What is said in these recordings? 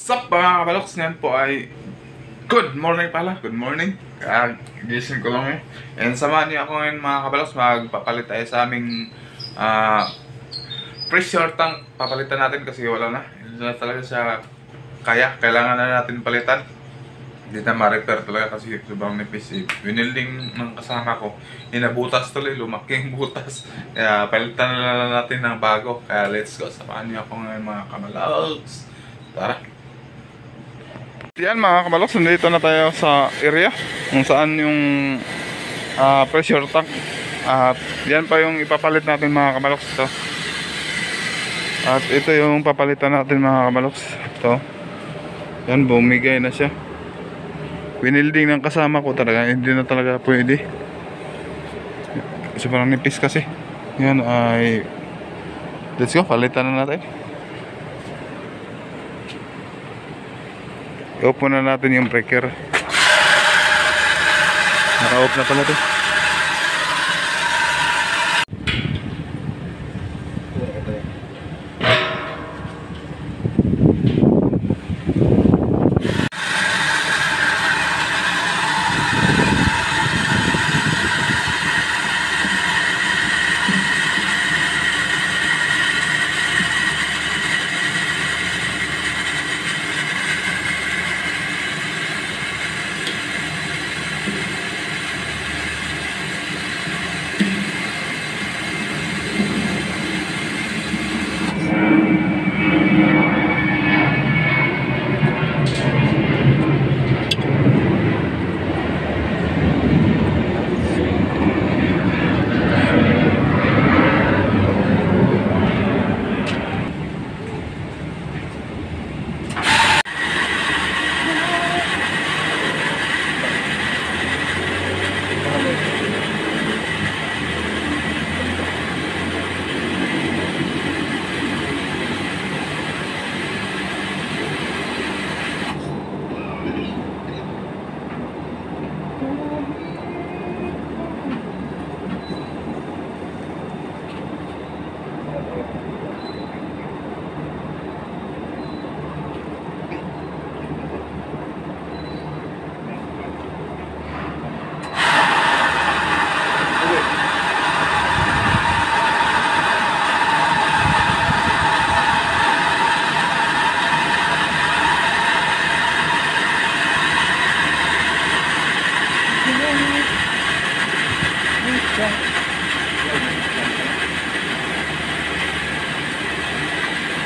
Sup mga kabaloks, ngayon po ay good morning pala, good morning. Gising ko lang And samahan niyo ako ngayon mga kabaloks, magpapalit tayo sa aming pressure tank. Papalitan natin kasi wala na. Hindi na talaga siya kailangan na natin palitan. Hindi na ma-repair talaga kasi sobrang nipis. Winilding ng kasama ko, inabutas tuloy, lumaking butas. Kaya palitan na natin ng bago. Kaya let's go, samahan niyo ako ngayon mga kabaloks. Tara! Yan mga kabaloks, nandito na tayo sa area kung saan yung pressure tank. At yan pa yung ipapalit natin mga kabaloks. Ito. At ito yung papalitan natin mga kabaloks. Ito. Yan, bumigay na siya. Winilding ng kasama ko talaga, hindi na talaga pwede. Sobrang nipis kasi. Yan ay let's go, palitan na natin. I-off na natin yung breaker. Naka-off na pala ito.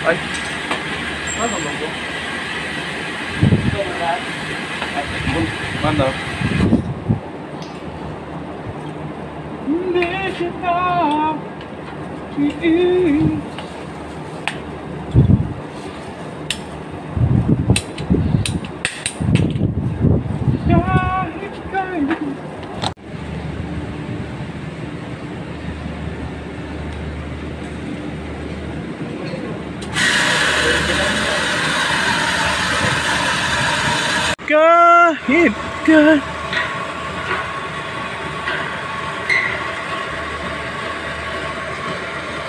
Ay, ano ba ito? Ito ba lahat? Manda. Hindi kita iiin. Kahit kayo kahit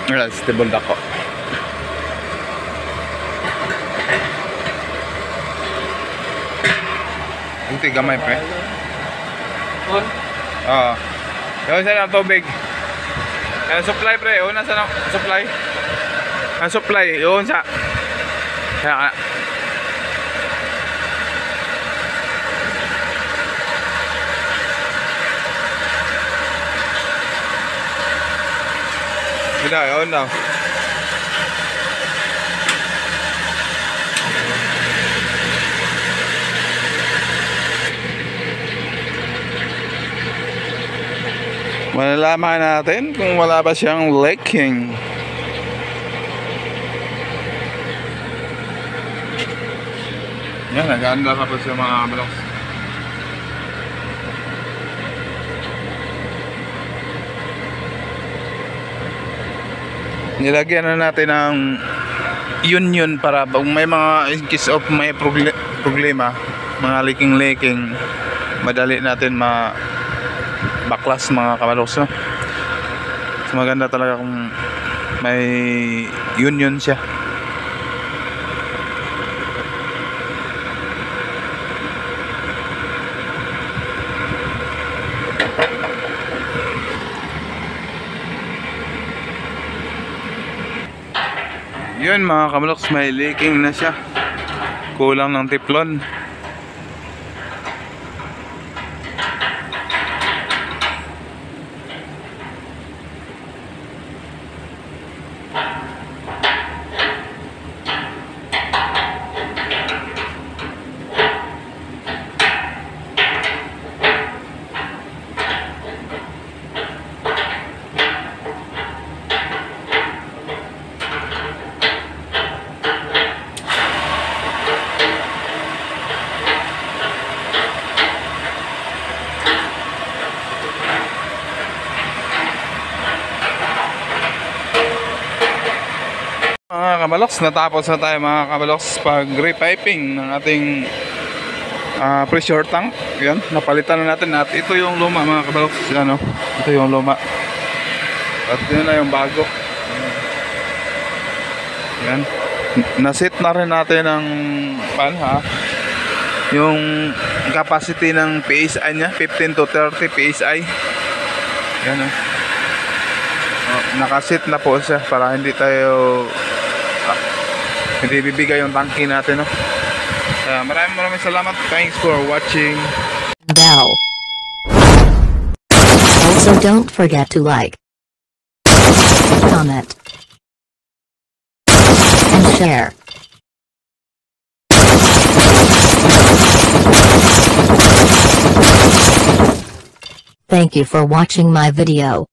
ka wala, stable ako. Ito gamay pre. On? Oo. Yun sa ng tubig. Supply pre, yun sa supply. Ang supply, yun sa kaya Tidak, yun lang. Malalaman natin kung wala ba siyang leaking. Yan, nag-aandar na po siya mga kabaloks. Nilagyan na natin ng union para pag may mga in case of may problema, mga leaking madali natin baklas mga kabaloks, no? So maganda talaga kung may union siya. Yun mga kabaloks, may leaking na siya. Kulang ng tiplon. Mga kabaloks, natapos na tayo mga kabaloks pag repiping ng ating pressure tank. Yan, napalitan na natin at ito yung luma mga kabaloks. Yan, ito yung luma at yun na yung bago. Yan, nasit na rin natin ng yung capacity ng PSI nya, 15 to 30 PSI. Yan, nakasit na po siya para hindi tayo hindi bibigay yung tangke natin, maraming salamat. Thanks for watching. Bell. Also don't forget to like, comment, and share. Thank you for watching my video.